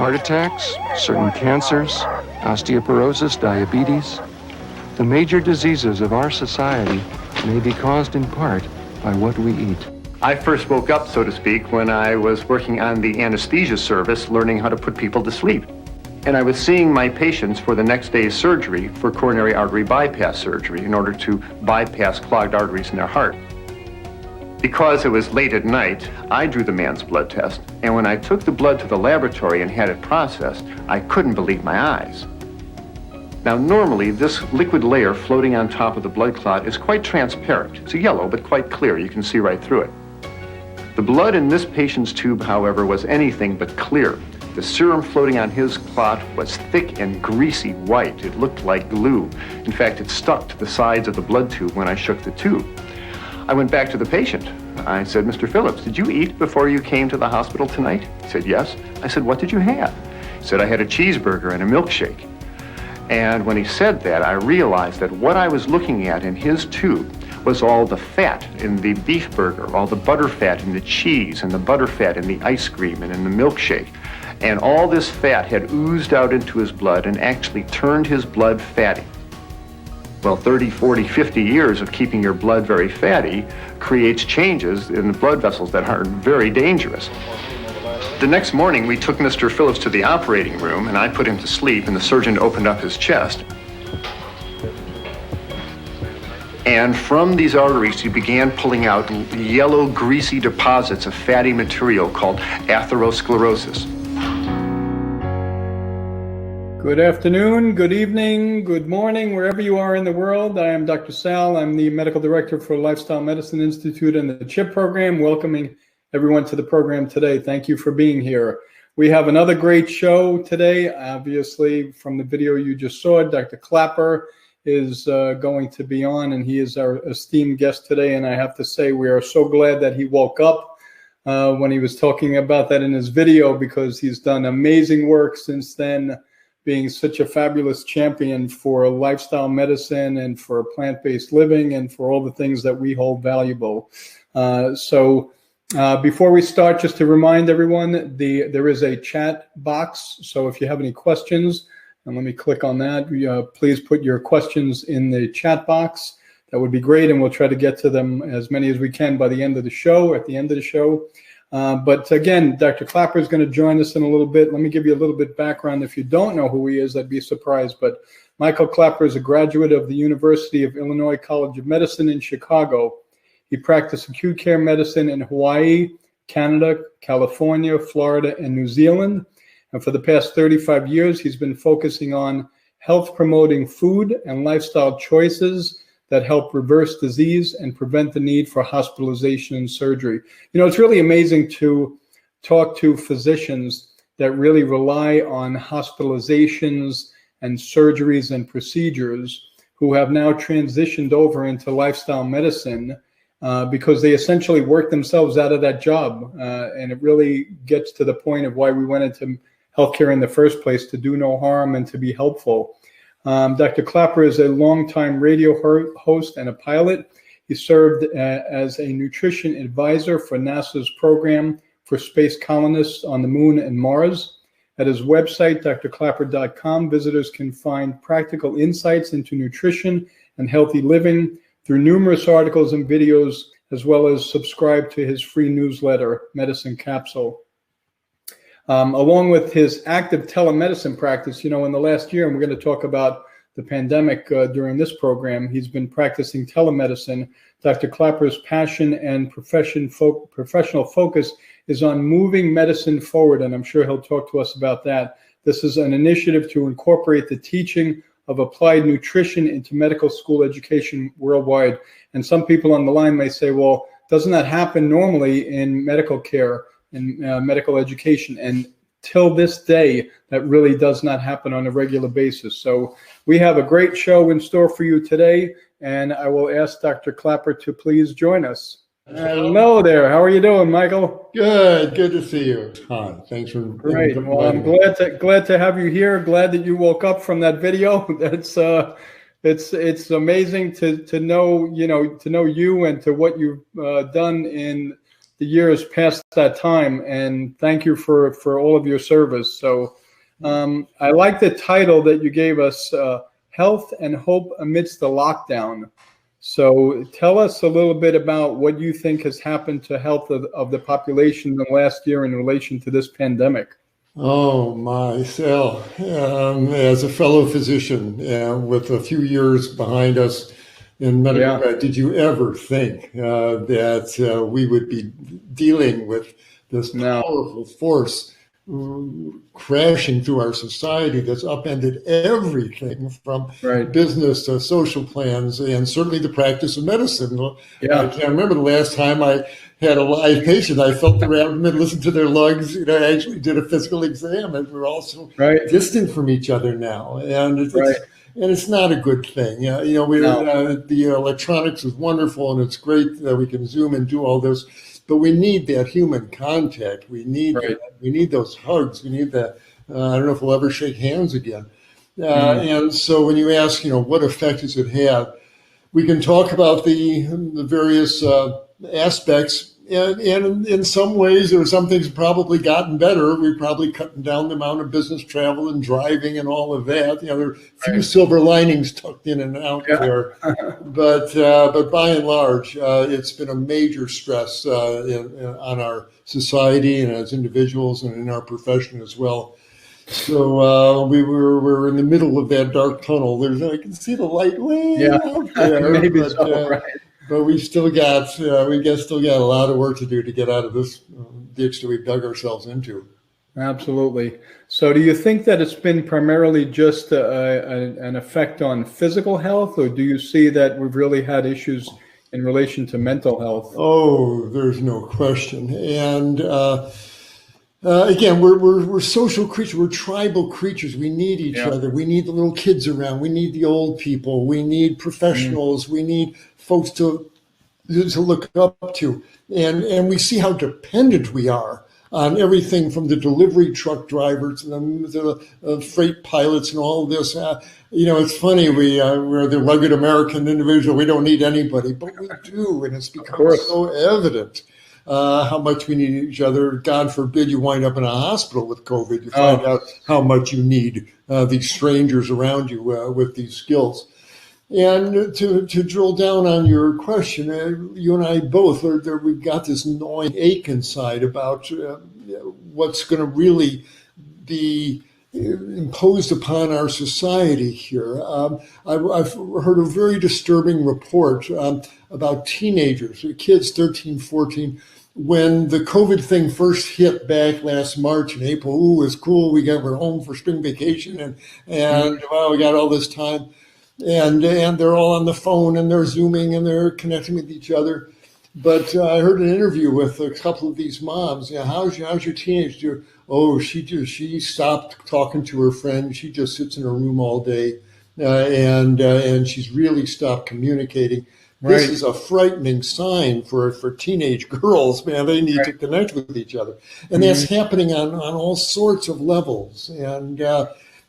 heart attacks, certain cancers, osteoporosis, diabetes. The major diseases of our society may be caused in part by what we eat. I first woke up, so to speak, when I was working on the anesthesia service, learning how to put people to sleep. And I was seeing my patients for the next day's surgery for coronary artery bypass surgery in order to bypass clogged arteries in their heart. Because it was late at night, I drew the man's blood test, and when I took the blood to the laboratory and had it processed, I couldn't believe my eyes. Now, normally, this liquid layer floating on top of the blood clot is quite transparent. It's yellow, but quite clear. You can see right through it. The blood in this patient's tube, however, was anything but clear. The serum floating on his clot was thick and greasy white. It looked like glue. In fact, it stuck to the sides of the blood tube when I shook the tube. I went back to the patient. I said, "Mr. Phillips, did you eat before you came to the hospital tonight?" He said, "Yes." I said, "What did you have?" He said, "I had a cheeseburger and a milkshake." And when he said that, I realized that what I was looking at in his tube was all the fat in the beef burger, all the butter fat in the cheese, and the butter fat in the ice cream and in the milkshake. And all this fat had oozed out into his blood and actually turned his blood fatty. Well, 30, 40, 50 years of keeping your blood very fatty creates changes in the blood vessels that are very dangerous. The next morning, we took Mr. Phillips to the operating room, and I put him to sleep, and the surgeon opened up his chest. And from these arteries, he began pulling out yellow, greasy deposits of fatty material called atherosclerosis. Good afternoon, good evening, good morning, wherever you are in the world. I am Dr. Sal. I'm the Medical Director for Lifestyle Medicine Institute and the CHIP program, welcoming everyone to the program today. Thank you for being here. We have another great show today. Obviously, from the video you just saw, Dr. Klaper is going to be on, and he is our esteemed guest today. And I have to say, we are so glad that he woke up when he was talking about that in his video, because he's done amazing work since then, being such a fabulous champion for lifestyle medicine and for plant-based living and for all the things that we hold valuable. Before we start, just to remind everyone, there is a chat box. So if you have any questions, and let me click on that, please put your questions in the chat box. That would be great, and we'll try to get to them as many as we can by the end of the show, at the end of the show. But again, Dr. Klaper is going to join us in a little bit. Let me give you a little bit background. If you don't know who he is, I'd be surprised. But Michael Klaper is a graduate of the University of Illinois College of Medicine in Chicago. He practiced acute care medicine in Hawaii, Canada, California, Florida, and New Zealand. And for the past 35 years, he's been focusing on health-promoting food and lifestyle choices that help reverse disease and prevent the need for hospitalization and surgery. You know, it's really amazing to talk to physicians that really rely on hospitalizations and surgeries and procedures who have now transitioned over into lifestyle medicine because they essentially work themselves out of that job. And it really gets to the point of why we went into healthcare in the first place, to do no harm and to be helpful. Dr. Klaper is a longtime radio host and a pilot. He served as a nutrition advisor for NASA's program for space colonists on the moon and Mars. At his website, drklaper.com, visitors can find practical insights into nutrition and healthy living through numerous articles and videos, as well as subscribe to his free newsletter, Medicine Capsule. Along with his active telemedicine practice, you know, in the last year, and we're going to talk about the pandemic during this program, he's been practicing telemedicine. Dr. Klaper's passion and professional focus is on moving medicine forward, and I'm sure he'll talk to us about that. This is an initiative to incorporate the teaching of applied nutrition into medical school education worldwide. And some people on the line may say, well, doesn't that happen normally in medical care? In medical education, and till this day, that really does not happen on a regular basis. So we have a great show in store for you today, and I will ask Dr. Klaper to please join us. Hello there. How are you doing, Michael? Good to see you. Hi. Thanks for great. Well, I'm glad to have you here. Glad that you woke up from that video. That's it's amazing to know you and to what you've done in the years past that time, and thank you for all of your service. So I like the title that you gave us, Health and Hope Amidst the Lockdown. So tell us a little bit about what you think has happened to health of the population in the last year in relation to this pandemic. Oh my, Sal, as a fellow physician with a few years behind us in medical practice, did you ever think that we would be dealing with this powerful force crashing through our society that's upended everything from business to social plans and certainly the practice of medicine? I can't remember the last time I had a live patient. I felt their abdomen, listened to their lungs. I actually did a physical exam, and we're also distant from each other now, and it's not a good thing. The electronics is wonderful, and it's great that we can Zoom and do all this. But we need that human contact. We need we need those hugs. We need that. I don't know if we'll ever shake hands again. And so when you ask, what effect has it had? We can talk about the various aspects. And in some ways, there are some things probably gotten better. We've probably cut down the amount of business travel and driving and all of that. There are a few silver linings tucked in and out there. But by and large, it's been a major stress on our society and as individuals and in our profession as well. So we're in the middle of that dark tunnel. I can see the light way out there. Maybe so, But we still got a lot of work to do to get out of this ditch that we've dug ourselves into. Absolutely. So do you think that it's been primarily just an effect on physical health, or do you see that we've really had issues in relation to mental health? Oh, there's no question. And again, we're social creatures. We're tribal creatures. We need each other. We need the little kids around. We need the old people. We need professionals. We need folks to look up to. And we see how dependent we are on everything from the delivery truck drivers to the freight pilots and all of this. It's funny, we're the rugged American individual. We don't need anybody, but we do. And it's become so evident how much we need each other. God forbid you wind up in a hospital with COVID. You find out how much you need these strangers around you with these skills. And to drill down on your question, you and I both, we've got this gnawing ache inside about what's going to really be imposed upon our society here. I've heard a very disturbing report about teenagers, kids 13, 14, when the COVID thing first hit back last March and April. Ooh, it's cool. We're home for spring vacation and wow, we got all this time. And they're all on the phone and they're Zooming and they're connecting with each other. But I heard an interview with a couple of these moms. How's your teenager? Oh, she stopped talking to her friend. She just sits in her room all day, and she's really stopped communicating. This is a frightening sign for teenage girls. Man, they need to connect with each other, and that's happening on all sorts of levels. And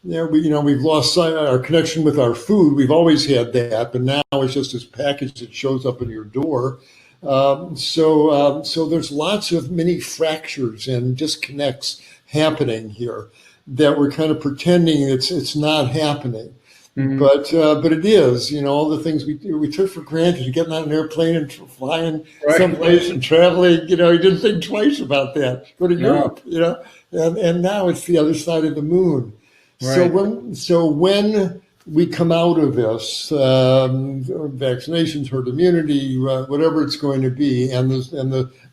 we've lost our connection with our food. We've always had that, but now it's just this package that shows up in your door. So there's lots of mini fractures and disconnects happening here that we're kind of pretending it's not happening. But it is. All the things we took for granted, getting on an airplane and flying someplace and traveling. You didn't think twice about that. Go to Europe. And now it's the other side of the moon. So when we come out of this, vaccinations, herd immunity, whatever it's going to be, and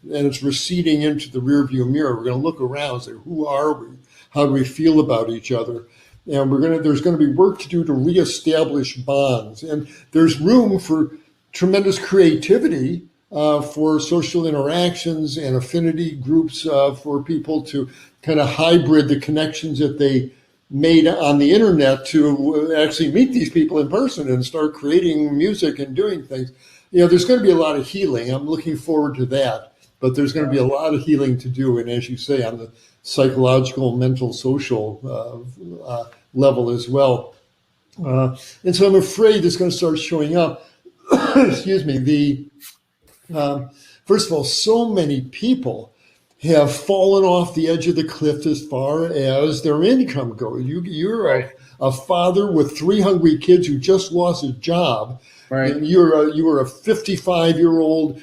it's receding into the rearview mirror, we're going to look around and say, who are we? How do we feel about each other? And there's going to be work to do to reestablish bonds. And there's room for tremendous creativity for social interactions and affinity groups for people to kind of hybrid the connections that they made on the internet to actually meet these people in person and start creating music and doing things. There's going to be a lot of healing. I'm looking forward to that, but there's going to be a lot of healing to do. And as you say, on the psychological, mental, social level as well. And so I'm afraid it's going to start showing up. Excuse me. The first of all, so many people have fallen off the edge of the cliff as far as their income goes. You're Right. a father with 3 hungry kids who just lost his job. Right. And you were a 55-year-old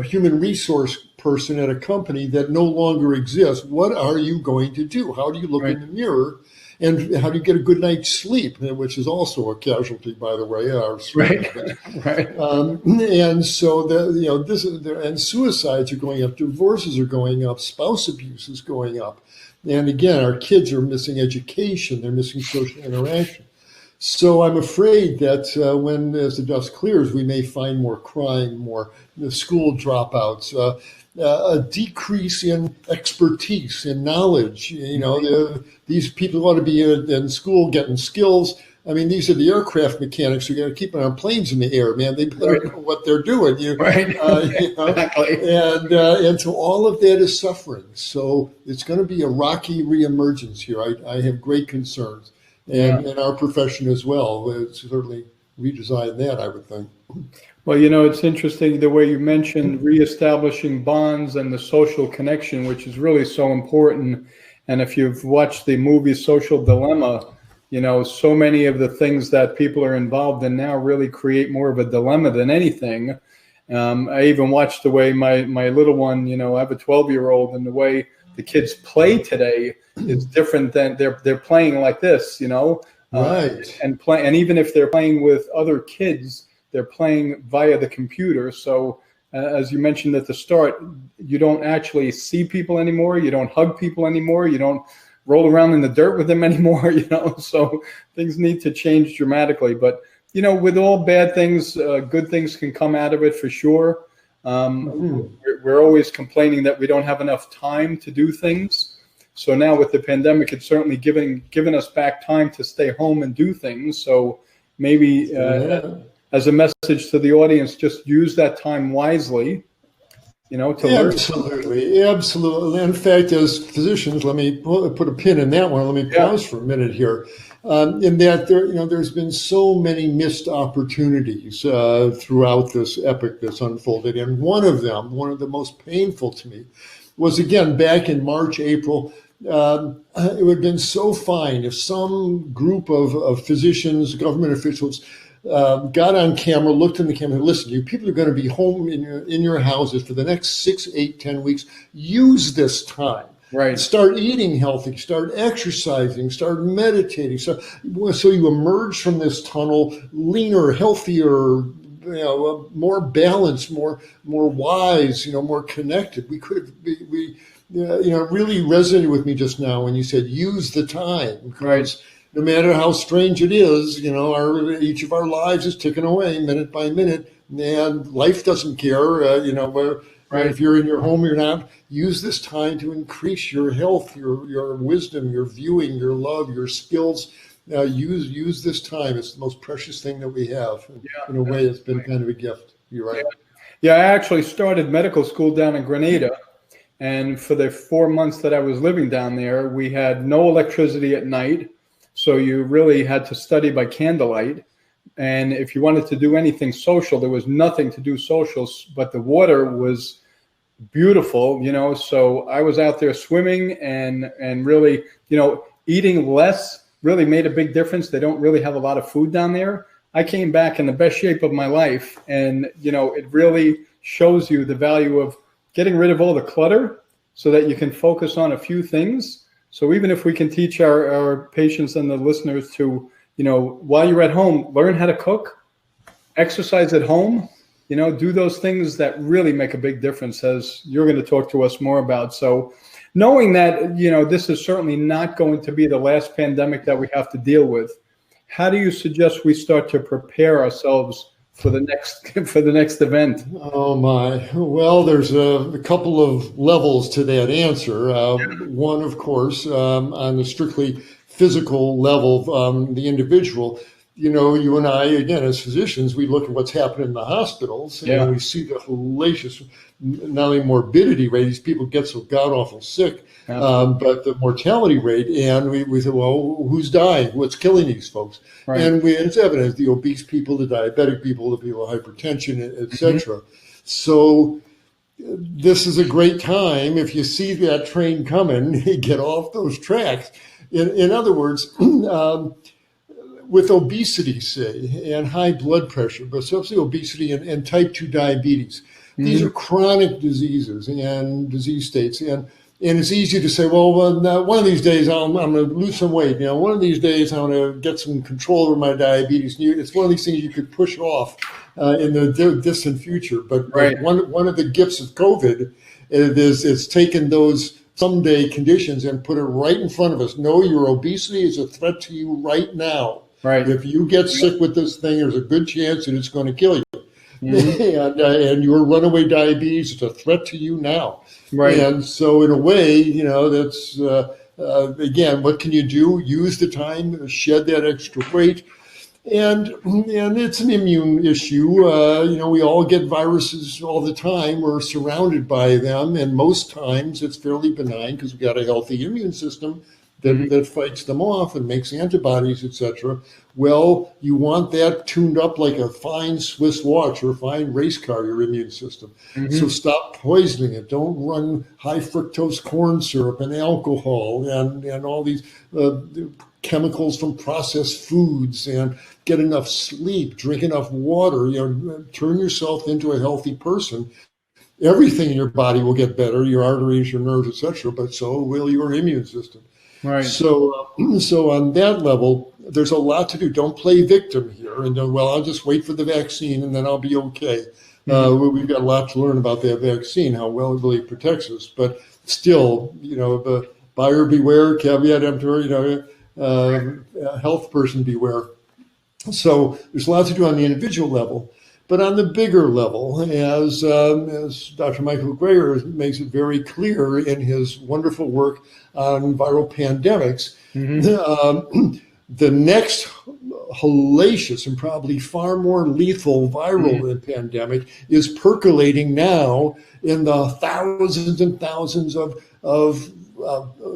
human resource person at a company that no longer exists. What are you going to do? How do you look Right. in the mirror? And how do you get a good night's sleep, which is also a casualty, by the way, our sleep. Right. Right. And so and suicides are going up, divorces are going up, spouse abuse is going up. And again, our kids are missing education, they're missing social interaction. So I'm afraid that as the dust clears, we may find more crime, more school dropouts, a decrease in expertise, in knowledge. These people ought to be in school getting skills. I mean, these are the aircraft mechanics who got to keep our planes in the air, man. They better know what they're doing. Right. Exactly. And so all of that is suffering. So it's going to be a rocky reemergence here. I have great concerns. And our profession as well. It's certainly redesign that, I would think. Well, it's interesting the way you mentioned reestablishing bonds and the social connection, which is really so important. And if you've watched the movie Social Dilemma, so many of the things that people are involved in now really create more of a dilemma than anything. I even watched the way my little one, I have a 12-year-old, and the way the kids play today is different than they're playing like this, Right. And even if they're playing with other kids, they're playing via the computer. So as you mentioned at the start, you don't actually see people anymore. You don't hug people anymore. You don't roll around in the dirt with them anymore, so things need to change dramatically. But, with all bad things, good things can come out of it for sure. We're always complaining that we don't have enough time to do things. So now with the pandemic, it's certainly given us back time to stay home and do things. So maybe as a message to the audience, just use that time wisely, to learn. Absolutely. In fact, as physicians, let me put a pin in that one. Let me pause for a minute here. In that there's been so many missed opportunities throughout this epic that's unfolded. And one of the most painful to me, was again back in March, April. It would have been so fine if some group of physicians, government officials, got on camera, looked in the camera, and listen, you people are going to be home in your houses for the next 6, 8, 10 weeks. Use this time. Right. Start eating healthy, start exercising, start meditating. So you emerge from this tunnel leaner, healthier, more balanced, more wise, more connected. We could have, really resonated with me just now when you said use the time. Because no matter how strange it is, each of our lives is ticking away minute by minute, and life doesn't care, if you're in your home, you're not. Use this time to increase your health, your wisdom, your viewing, your love, your skills. Use this time. It's the most precious thing that we have. In a way, it's been kind of a gift. You're right. Yeah, I actually started medical school down in Grenada. And for the 4 months that I was living down there, we had no electricity at night. So you really had to study by candlelight. And if you wanted to do anything social, there was nothing to do social, but the water was beautiful, so I was out there swimming and really, eating less really made a big difference. They don't really have a lot of food down there. I came back in the best shape of my life, and it really shows you the value of getting rid of all the clutter so that you can focus on a few things. So even if we can teach our patients and the listeners to, while you're at home, learn how to cook, exercise at home, do those things that really make a big difference, as you're going to talk to us more about. So knowing that, this is certainly not going to be the last pandemic that we have to deal with, how do you suggest we start to prepare ourselves for the next event? Oh my! Well, there's a couple of levels to that answer. One, of course, on the strictly physical level, the individual. You and I, again, as physicians, we look at what's happening in the hospitals, and we see the hellacious, not only morbidity rate, these people get so god-awful sick, but the mortality rate, and we say, well, who's dying? What's killing these folks? Right. And it's evident, the obese people, the diabetic people, the people with hypertension, et cetera. So this is a great time. If you see that train coming, get off those tracks. In other words, with obesity, say, and high blood pressure, but especially obesity and type 2 diabetes, these are chronic diseases and disease states. And it's easy to say, well, one of these days I'm going to lose some weight. One of these days I'm going to get some control over my diabetes. It's one of these things you could push off in the distant future. But one of the gifts of COVID is it's taken those someday conditions and put it right in front of us. No, your obesity is a threat to you right now. Right. If you get sick with this thing, there's a good chance that it's going to kill you. And your runaway diabetes is a threat to you now. Right. And so in a way, that's, again, what can you do? Use the time, shed that extra weight. And it's an immune issue. We all get viruses all the time. We're surrounded by them. And most times it's fairly benign because we've got a healthy immune system that fights them off and makes antibodies, etc. Well, you want that tuned up like a fine Swiss watch or a fine race car, your immune system. So stop poisoning it. Don't run high fructose corn syrup and alcohol and all these chemicals from processed foods, and get enough sleep, drink enough water, turn yourself into a healthy person. Everything in your body will get better, your arteries, your nerves, etc., but so will your immune system. Right. So on that level, there's a lot to do. Don't play victim here and I'll just wait for the vaccine and then I'll be okay. We've got a lot to learn about that vaccine, how well it really protects us. But still, the buyer beware, caveat emptor, health person beware. So there's a lot to do on the individual level. But on the bigger level, as Dr. Michael Greger makes it very clear in his wonderful work on viral pandemics, the next hellacious and probably far more lethal viral pandemic is percolating now in the thousands and thousands of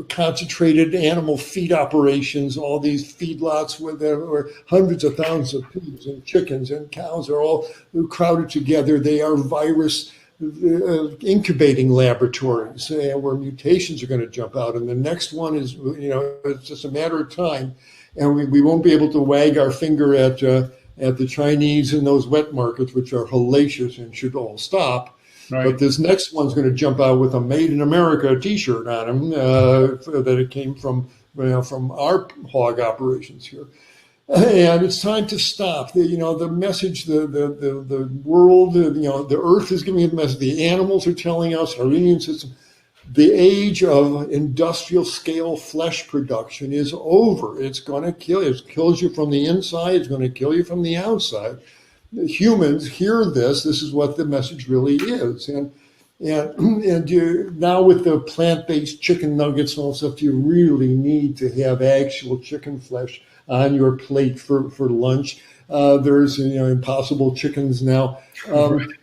concentrated animal feed operations. All these feedlots where hundreds of thousands of pigs and chickens and cows are all crowded together. They are virus incubating laboratories where mutations are going to jump out. And the next one is, it's just a matter of time. And we won't be able to wag our finger at the Chinese in those wet markets, which are hellacious and should all stop. Right. But this next one's going to jump out with a "Made in America" T-shirt on him that it came from our hog operations here, and it's time to stop. The message, the world, the Earth is giving a message. The animals are telling us, our immune system, the age of industrial scale flesh production is over. It's going to kill you. It kills you from the inside. It's going to kill you from the outside. Humans hear this. This is what the message really is. And now with the plant-based chicken nuggets and all stuff, you really need to have actual chicken flesh on your plate for lunch. There's Impossible chickens now, and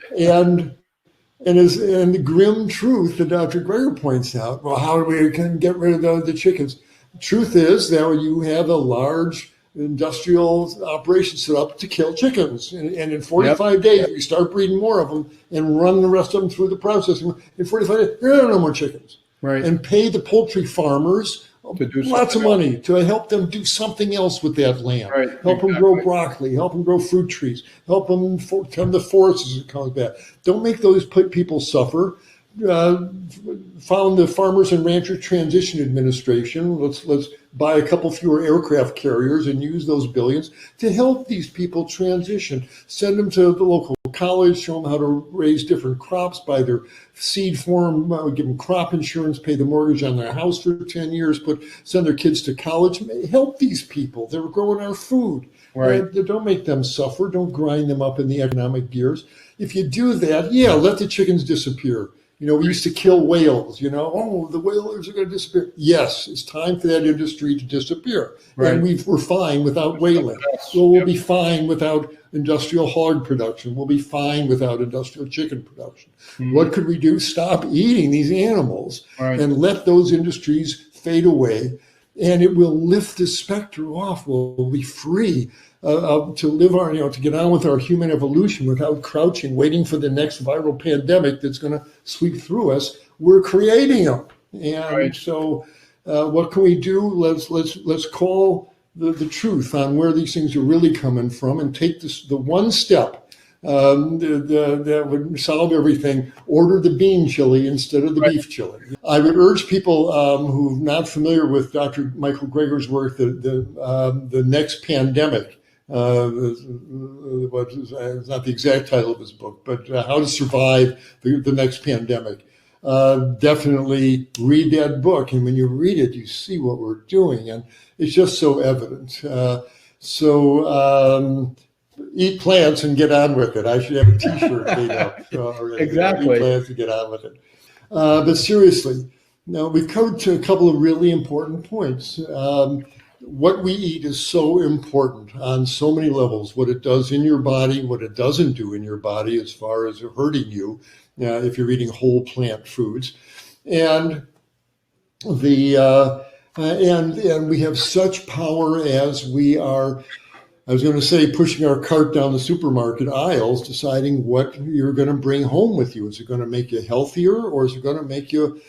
the grim truth that Dr. Greger points out. Well, how do we get rid of the chickens? The truth is that you have a large industrial operation set up to kill chickens. And in 45 days, we start breeding more of them and run the rest of them through the processing. In 45 days, there are no more chickens. Right. And pay the poultry farmers lots of money to help them do something else with that land. Right. Help them grow broccoli, help them grow fruit trees, help them tend the forests as it comes back. Don't make those people suffer. Found the Farmers and Ranchers Transition Administration. Let's buy a couple fewer aircraft carriers and use those billions to help these people transition. Send them to the local college, show them how to raise different crops, buy their seed form, give them crop insurance, pay the mortgage on their house for 10 years, send their kids to college. Help these people. They're growing our food. Right. Don't make them suffer. Don't grind them up in the economic gears. If you do that, let the chickens disappear. We used to kill whales, the whalers are going to disappear. Yes, it's time for that industry to disappear. Right. And we're fine without whaling. Well, we'll be fine without industrial hog production. We'll be fine without industrial chicken production. What could we do? Stop eating these animals and let those industries fade away. And it will lift the specter off. We'll be free to live our, to get on with our human evolution without crouching, waiting for the next viral pandemic that's going to sweep through us. We're creating them. And so what can we do? Let's call the truth on where these things are really coming from and take the one step that would solve everything. Order the bean chili instead of the beef chili. I would urge people who are not familiar with Dr. Michael Greger's work, the next pandemic. It's not the exact title of his book, but How to Survive the Next Pandemic. Definitely read that book. And when you read it, you see what we're doing. And it's just so evident. Eat plants and get on with it. I should have a T-shirt made up. Exactly. Eat plants and get on with it. But seriously, now we've covered a couple of really important points. What we eat is so important on so many levels. What it does in your body, what it doesn't do in your body as far as hurting you, if you're eating whole plant foods, and we have such power as we are. I was going to say pushing our cart down the supermarket aisles, deciding what you're going to bring home with you. Is it going to make you healthier, or is it going to make you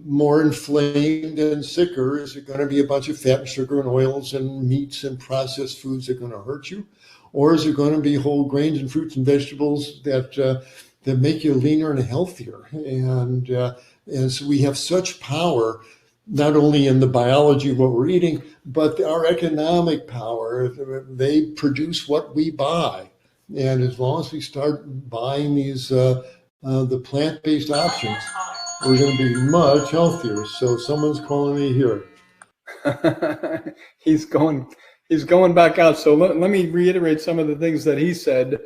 more inflamed and sicker? Is it going to be a bunch of fat and sugar and oils and meats and processed foods that are going to hurt you? Or is it going to be whole grains and fruits and vegetables that make you leaner and healthier? And so we have such power, not only in the biology of what we're eating, but our economic power. They produce what we buy. And as long as we start buying these the plant-based options, we're going to be much healthier. So someone's calling me here. He's going back out. So let me reiterate some of the things that he said,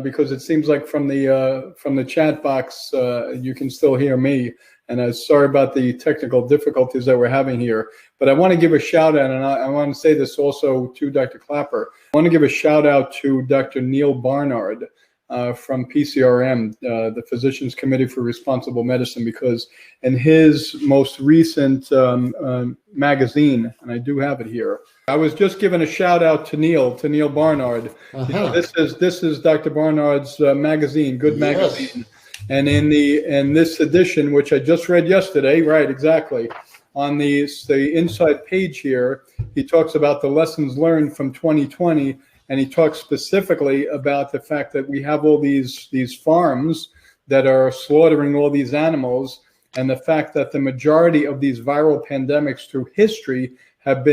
because it seems like from the chat box you can still hear me. And sorry about the technical difficulties that we're having here. But I want to give a shout out, and I want to say this also to Dr. Klaper. I want to give a shout out to Dr. Neil Barnard from PCRM, the Physicians Committee for Responsible Medicine, because in his most recent magazine, and I do have it here, I was just giving a shout out to Neil Barnard. Uh-huh. This is Dr. Barnard's magazine, Good Magazine. And in this edition, which I just read yesterday, right, exactly, on the inside page here, he talks about the lessons learned from 2020, and he talks specifically about the fact that we have all these farms that are slaughtering all these animals, and the fact that the majority of these viral pandemics through history have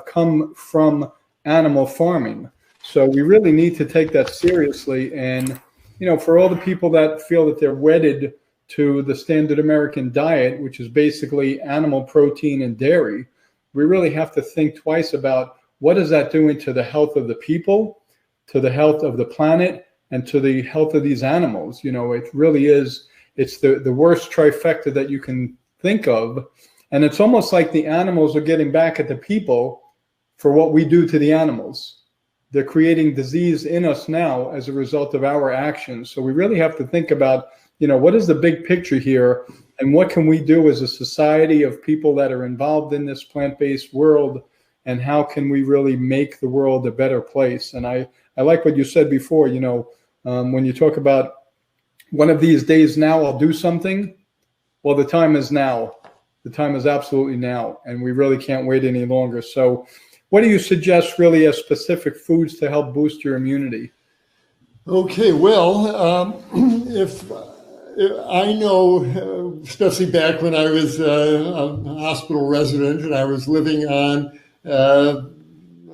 come from animal farming. So we really need to take that seriously. And for all the people that feel that they're wedded to the standard American diet, which is basically animal protein and dairy, we really have to think twice about what is that doing to the health of the people, to the health of the planet, and to the health of these animals. It really is, it's the worst trifecta that you can think of. And it's almost like the animals are getting back at the people for what we do to the animals. They're creating disease in us now as a result of our actions. So we really have to think about, what is the big picture here, and what can we do as a society of people that are involved in this plant-based world, and how can we really make the world a better place? And I like what you said before, when you talk about one of these days now I'll do something. Well, the time is now. The time is absolutely now, and we really can't wait any longer. So what do you suggest really as specific foods to help boost your immunity? Okay, well, if I know, especially back when I was a hospital resident and I was living on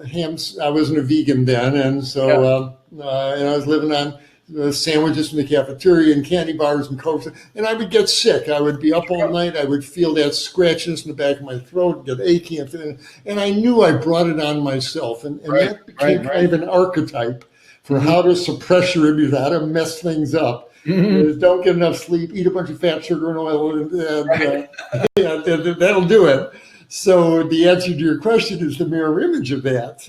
hams, I wasn't a vegan then, and so and I was living on sandwiches from the cafeteria and candy bars and Cokes, and I would get sick. I would be up all night. I would feel that scratchiness in the back of my throat, get achy, and I knew I brought it on myself, and that became kind of an archetype for how to suppress your immunity, how to mess things up. Don't get enough sleep, eat a bunch of fat, sugar, and oil, and that'll do it. So the answer to your question is the mirror image of that.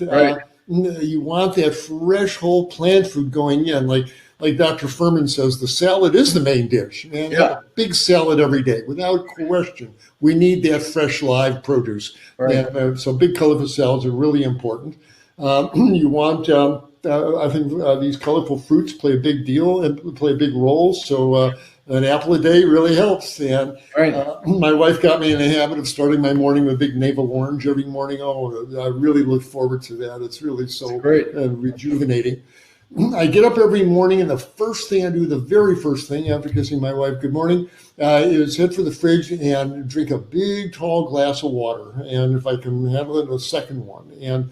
You want that fresh whole plant food going in, like Dr. Furman says, the salad is the main dish. And a big salad every day, without question. We need that fresh live produce. So big colorful salads are really important. You want, I think these colorful fruits play a big deal and play a big role. So an apple a day really helps. And Right. My wife got me in the habit of starting my morning with a big navel orange every morning. Oh, I really look forward to that. It's really so rejuvenating. I get up every morning, and the first thing I do, the very first thing after kissing my wife good morning, is head for the fridge and drink a big, tall glass of water. And if I can handle it, a second one. And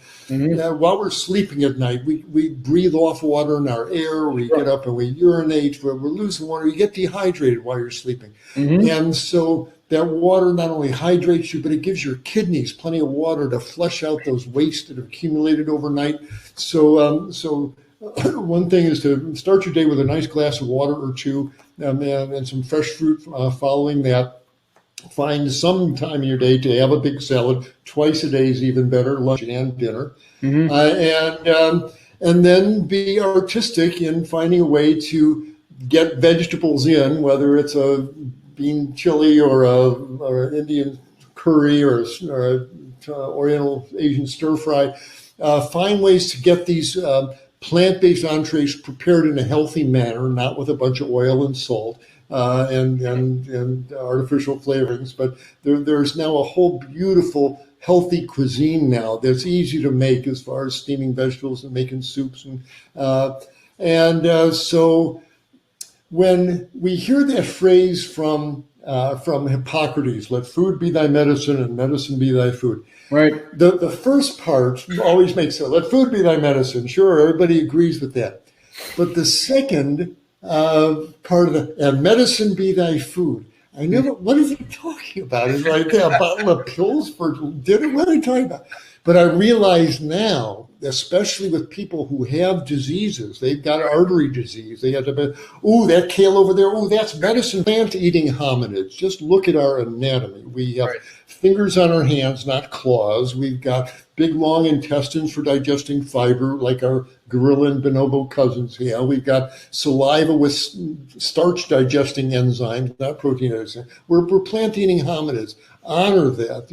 while we're sleeping at night, we breathe off water in our air. We get up and we urinate. We're losing water. You get dehydrated while you're sleeping. And so that water not only hydrates you, but it gives your kidneys plenty of water to flush out those wastes that have accumulated overnight. So one thing is to start your day with a nice glass of water or two, and some fresh fruit following that. Find some time in your day to have a big salad. Twice a day is even better, lunch and dinner. And then be artistic in finding a way to get vegetables in, whether it's a bean chili or an Indian curry or Oriental Asian stir fry. Find ways to get these plant-based entrees prepared in a healthy manner, not with a bunch of oil and salt and artificial flavorings. But there's now a whole beautiful, healthy cuisine now that's easy to make as far as steaming vegetables and making soups. So when we hear that phrase from Hippocrates, let food be thy medicine and medicine be thy food. Right. The first part always makes sense. Let food be thy medicine. Sure, everybody agrees with that. But the second part of and medicine be thy food. I never, what is he talking about? Is like a bottle of pills for dinner? What are they talking about? But I realize now, especially with people who have diseases, they've got artery disease. They have to be, that kale over there, that's medicine plant eating hominids. Just look at our anatomy. We have fingers on our hands, not claws. We've got big, long intestines for digesting fiber, like our gorilla and bonobo cousins have. We've got saliva with starch digesting enzymes, not protein enzymes. We're plant eating hominids. Honor that.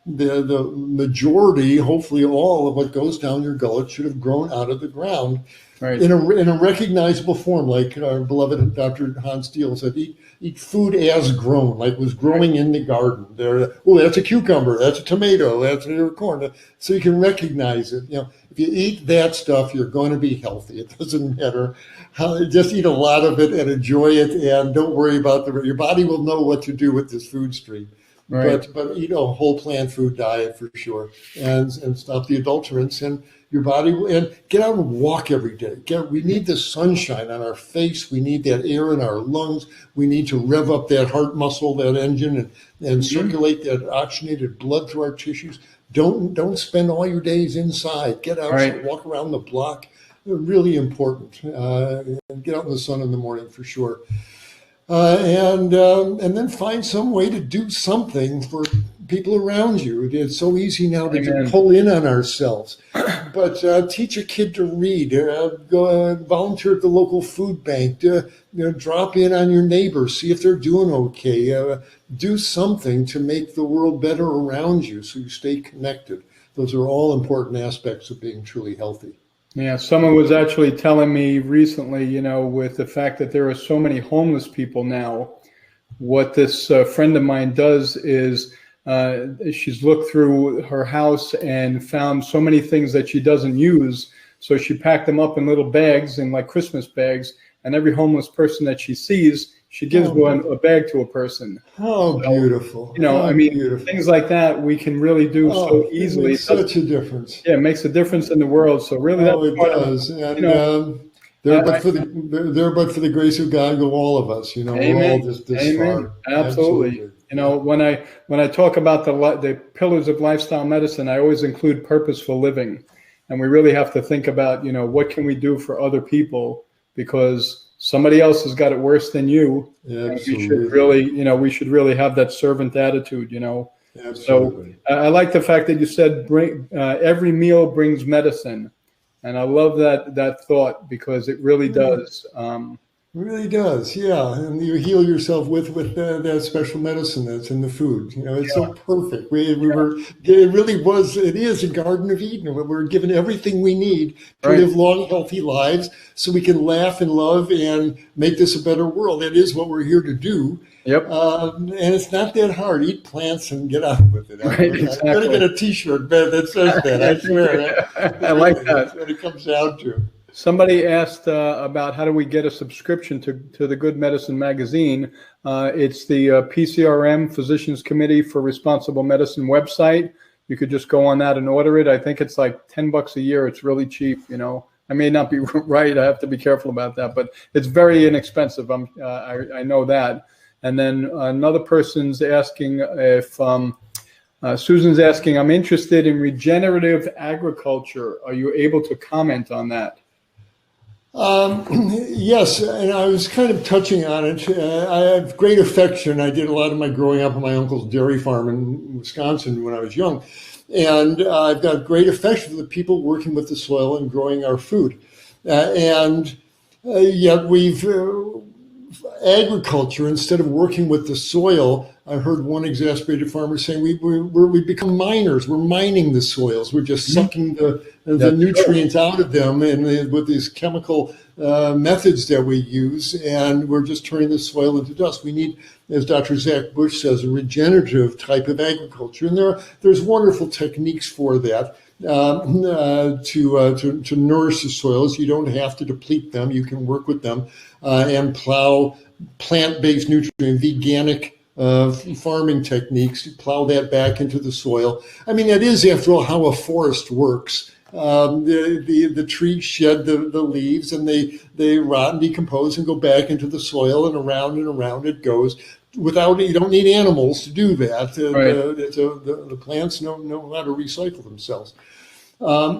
The majority, hopefully all of what goes down your gullet should have grown out of the ground in a recognizable form, like our beloved Dr. Hans Steele said, eat food as grown, like was growing in the garden. That's a cucumber, that's a tomato, that's a corn. So you can recognize it. If you eat that stuff, you're going to be healthy. It doesn't matter how, just eat a lot of it and enjoy it, and don't worry about your body will know what to do with this food stream. But eat a whole plant food diet for sure, and stop the adulterants, and your body and get out and walk every day. We need the sunshine on our face. We need that air in our lungs. We need to rev up that heart muscle, that engine, and circulate that oxygenated blood through our tissues. Don't spend all your days inside. Get out, walk around the block. They're really important. And get out in the sun in the morning for sure. And then find some way to do something for people around you. It's so easy now to pull in on ourselves. But teach a kid to read. Go volunteer at the local food bank. Drop in on your neighbors. See if they're doing okay. Do something to make the world better around you so you stay connected. Those are all important aspects of being truly healthy. Yeah, someone was actually telling me recently, with the fact that there are so many homeless people now, what this friend of mine does is she's looked through her house and found so many things that she doesn't use. So she packed them up in little bags, in like Christmas bags, and every homeless person that she sees, she gives a bag to a person. Oh, beautiful. Beautiful. Things like that we can really do so easily. It makes such a difference. Yeah, it makes a difference in the world. So really, it does. But for the grace of God go all of us. We're all this far. Absolutely. When I talk about the pillars of lifestyle medicine, I always include purposeful living, and we really have to think about what can we do for other people, because somebody else has got it worse than you. And we should really have that servant attitude, Absolutely. So I like the fact that you said every meal brings medicine. And I love that thought, because it really does. It really does, yeah. And you heal yourself with that special medicine that's in the food. You know, it's so perfect. It really was, it is a Garden of Eden. We're given everything we need to Right. live long, healthy lives so we can laugh and love and make this a better world. That is what we're here to do. Yep. And it's not that hard. Eat plants and get on with it. Right, I'm exactly. going to get a T-shirt that says that. I swear. I like that. That's what it comes down to. Somebody asked about how do we get a subscription to the Good Medicine magazine. It's the PCRM, Physicians Committee for Responsible Medicine website. You could just go on that and order it. I think it's like $10 a year. It's really cheap. You know, I may not be right. I have to be careful about that, but it's very inexpensive. I know that. And then another person's asking if Susan's asking, I'm interested in regenerative agriculture. Are you able to comment on that? Yes, and I was kind of touching on it. I have great affection. I did a lot of my growing up on my uncle's dairy farm in Wisconsin when I was young. And I've got great affection for the people working with the soil and growing our food. Yet agriculture, instead of working with the soil, I heard one exasperated farmer saying, we become miners. We're mining the soils. We're just sucking the nutrients out of them and with these chemical methods that we use, and we're just turning the soil into dust. We need, as Dr. Zach Bush says, a regenerative type of agriculture. And there's wonderful techniques for that. To nourish the soils. You don't have to deplete them. You can work with them and plow plant-based nutrient, veganic farming techniques, plow that back into the soil. I mean, that is, after all, how a forest works. The trees shed the leaves and they rot and decompose and go back into the soil, and around it goes. You don't need animals to do that. The plants know how to recycle themselves. I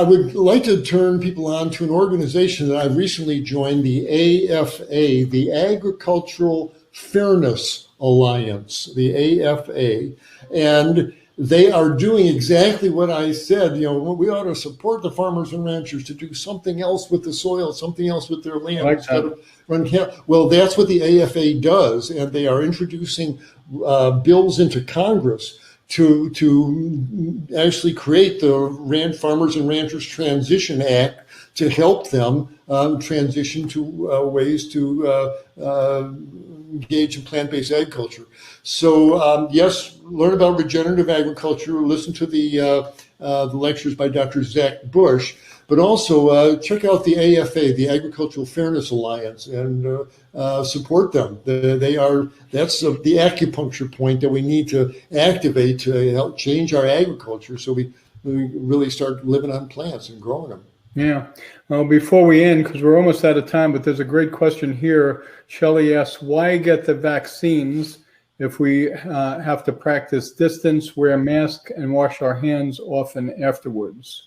would like to turn people on to an organization that I've recently joined, the AFA, the Agricultural Fairness Alliance, the AFA. And they are doing exactly what I said. You know, we ought to support the farmers and ranchers to do something else with the soil, something else with their land instead of run cattle. Well, that's what the AFA does, and they are introducing bills into Congress to actually create the Farmers and Ranchers Transition Act to help them transition to ways to engage in plant-based agriculture. So yes, learn about regenerative agriculture, listen to the lectures by Dr. Zach Bush, but also check out the AFA, the Agricultural Fairness Alliance, and support them. That's the acupuncture point that we need to activate to help change our agriculture so we really start living on plants and growing them. Yeah. Well, before we end, because we're almost out of time, but there's a great question here. Shelley asks, why get the vaccines if we have to practice distance, wear masks, and wash our hands often afterwards?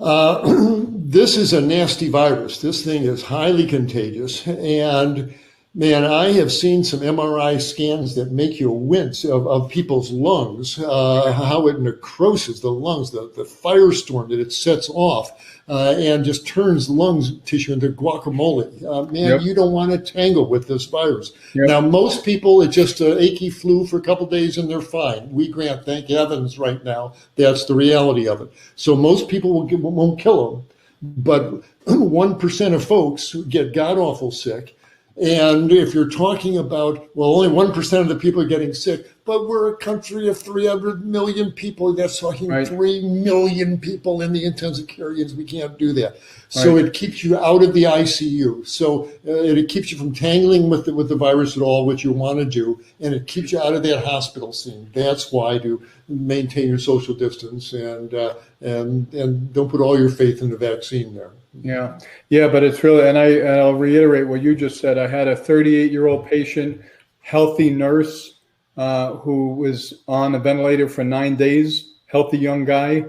This is a nasty virus. This thing is highly contagious. And man, I have seen some MRI scans that make you wince of people's lungs, how it necroses the lungs, the firestorm that it sets off, and just turns lungs tissue into guacamole. Man, you don't want to tangle with this virus. Now, most people, it's just an achy flu for a couple of days and they're fine. We grant, thank heavens right now, that's the reality of it. So most people won't kill them. But 1% of folks get god-awful sick. And if you're talking about, well, only 1% of the people are getting sick, but we're a country of 300 million people. That's talking 3 million people in the intensive care units. We can't do that. So it keeps you out of the ICU. So it keeps you from tangling with the virus at all, which you want to do, and it keeps you out of that hospital scene. That's why to maintain your social distance and don't put all your faith in the vaccine there. Yeah, but it's really, and I'll reiterate what you just said. I had a 38-year-old patient, healthy nurse, who was on a ventilator for 9 days, healthy young guy.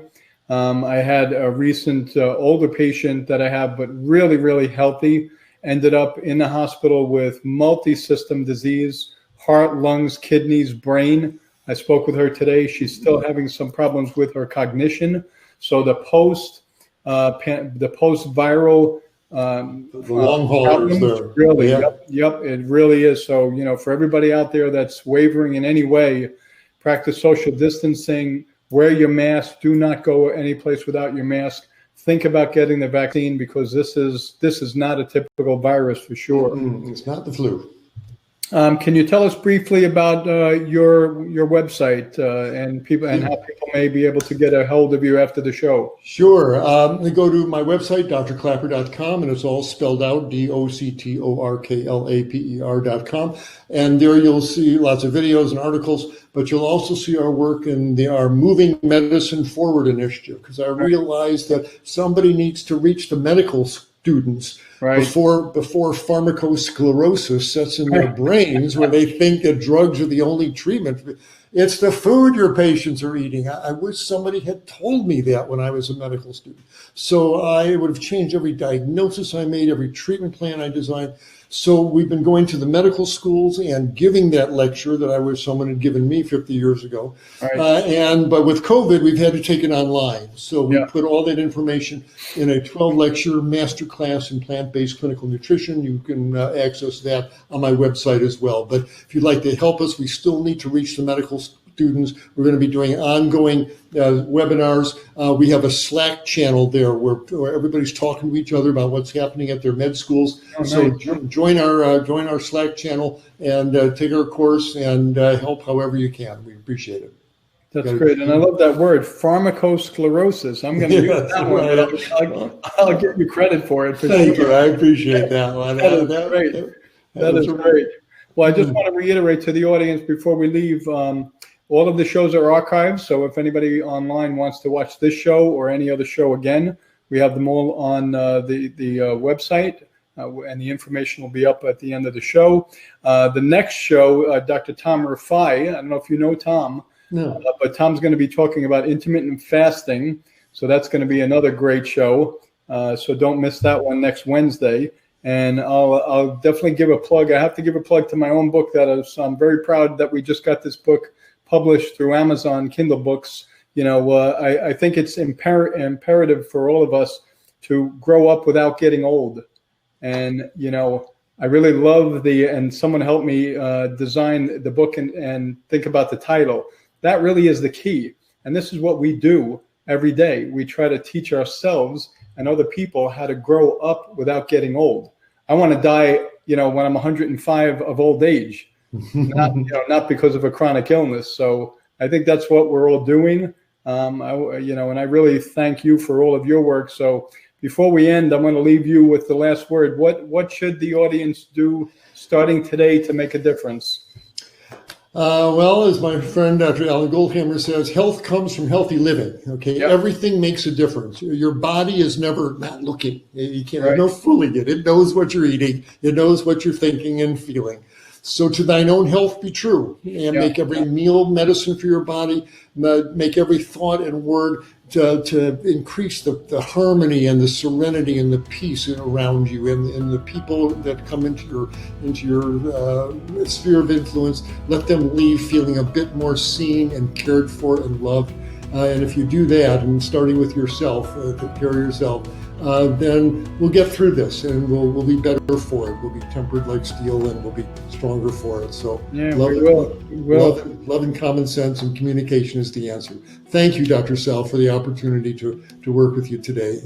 I had a recent older patient that I have, but really, really healthy, ended up in the hospital with multi-system disease, heart, lungs, kidneys, brain. I spoke with her today. She's still having some problems with her cognition. So the post the post-viral The long haulers there. Really, Yeah. yep, it really is. So, for everybody out there that's wavering in any way, practice social distancing, wear your mask, do not go any place without your mask. Think about getting the vaccine, because this is not a typical virus for sure. It's not the flu. Can you tell us briefly about your website and how people may be able to get a hold of you after the show? Sure. They go to my website, drklaper.com, and it's all spelled out, DOCTORKLAPER.com. And there you'll see lots of videos and articles, but you'll also see our work in our Moving Medicine Forward initiative, because I realized that somebody needs to reach the medical students before pharmacosclerosis sets in their brains, where they think that drugs are the only treatment. It's the food your patients are eating. I wish somebody had told me that when I was a medical student. So I would have changed every diagnosis I made, every treatment plan I designed. So we've been going to the medical schools and giving that lecture that I wish someone had given me 50 years ago. But with COVID, we've had to take it online. So we put all that information in a 12-lecture masterclass in plant-based clinical nutrition. You can access that on my website as well. But if you'd like to help us, we still need to reach the medical students. We're going to be doing ongoing webinars. We have a Slack channel there where everybody's talking to each other about what's happening at their med schools. So join our Slack channel and take our course and help however you can. We appreciate it. That's great. And I love that word, pharmacosclerosis. I'm going to use that one. I'll give you credit for it. Thank you. I appreciate that one. That is great. That is great. Well, I just want to reiterate to the audience before we leave, all of the shows are archived. So if anybody online wants to watch this show or any other show again, we have them all on the website. And the information will be up at the end of the show. The next show, Dr. Tom Rafai, I don't know if you know Tom, but Tom's going to be talking about intermittent fasting. So that's going to be another great show. So don't miss that one next Wednesday. And I'll definitely give a plug. I have to give a plug to my own book I'm very proud that we just got this book published through Amazon Kindle books. I think it's imperative for all of us to grow up without getting old. And, I really love and someone helped me design the book and think about the title. That really is the key. And this is what we do every day. We try to teach ourselves and other people how to grow up without getting old. I want to die, when I'm 105 of old age, not because of a chronic illness. So I think that's what we're all doing. And I really thank you for all of your work. So before we end, I'm going to leave you with the last word. What should the audience do starting today to make a difference? Well, as my friend Dr. Alan Goldhammer says, health comes from healthy living. Okay, Everything makes a difference. Your body is never not looking. You can't no fooling it. It knows what you're eating. It knows what you're thinking and feeling. So to thine own health be true, and make every meal medicine for your body. Make every thought and word to increase the harmony and the serenity and the peace around you, and the people that come into your sphere of influence. Let them leave feeling a bit more seen and cared for and loved. And if you do that, and starting with yourself, take care of yourself, then we'll get through this, and we'll be better for it. We'll be tempered like steel, and we'll be stronger for it. So love and common sense and communication is the answer. Thank you, Dr. Sal, for the opportunity to work with you today,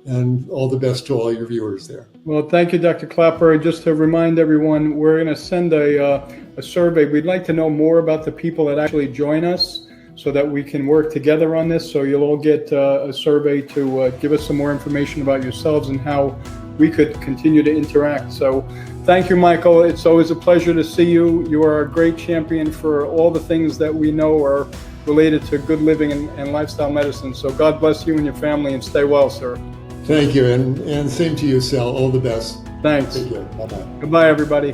and all the best to all your viewers there. Well, thank you, Dr. Klaper. Just to remind everyone, we're going to send a survey. We'd like to know more about the people that actually join us, so that we can work together on this. So you'll all get a survey to give us some more information about yourselves and how we could continue to interact. So thank you, Michael. It's always a pleasure to see you. You are a great champion for all the things that we know are related to good living and lifestyle medicine. So God bless you and your family, and stay well, sir. Thank you, and same to you, Sal. All the best. Thanks. Take care. Bye-bye. Goodbye, everybody.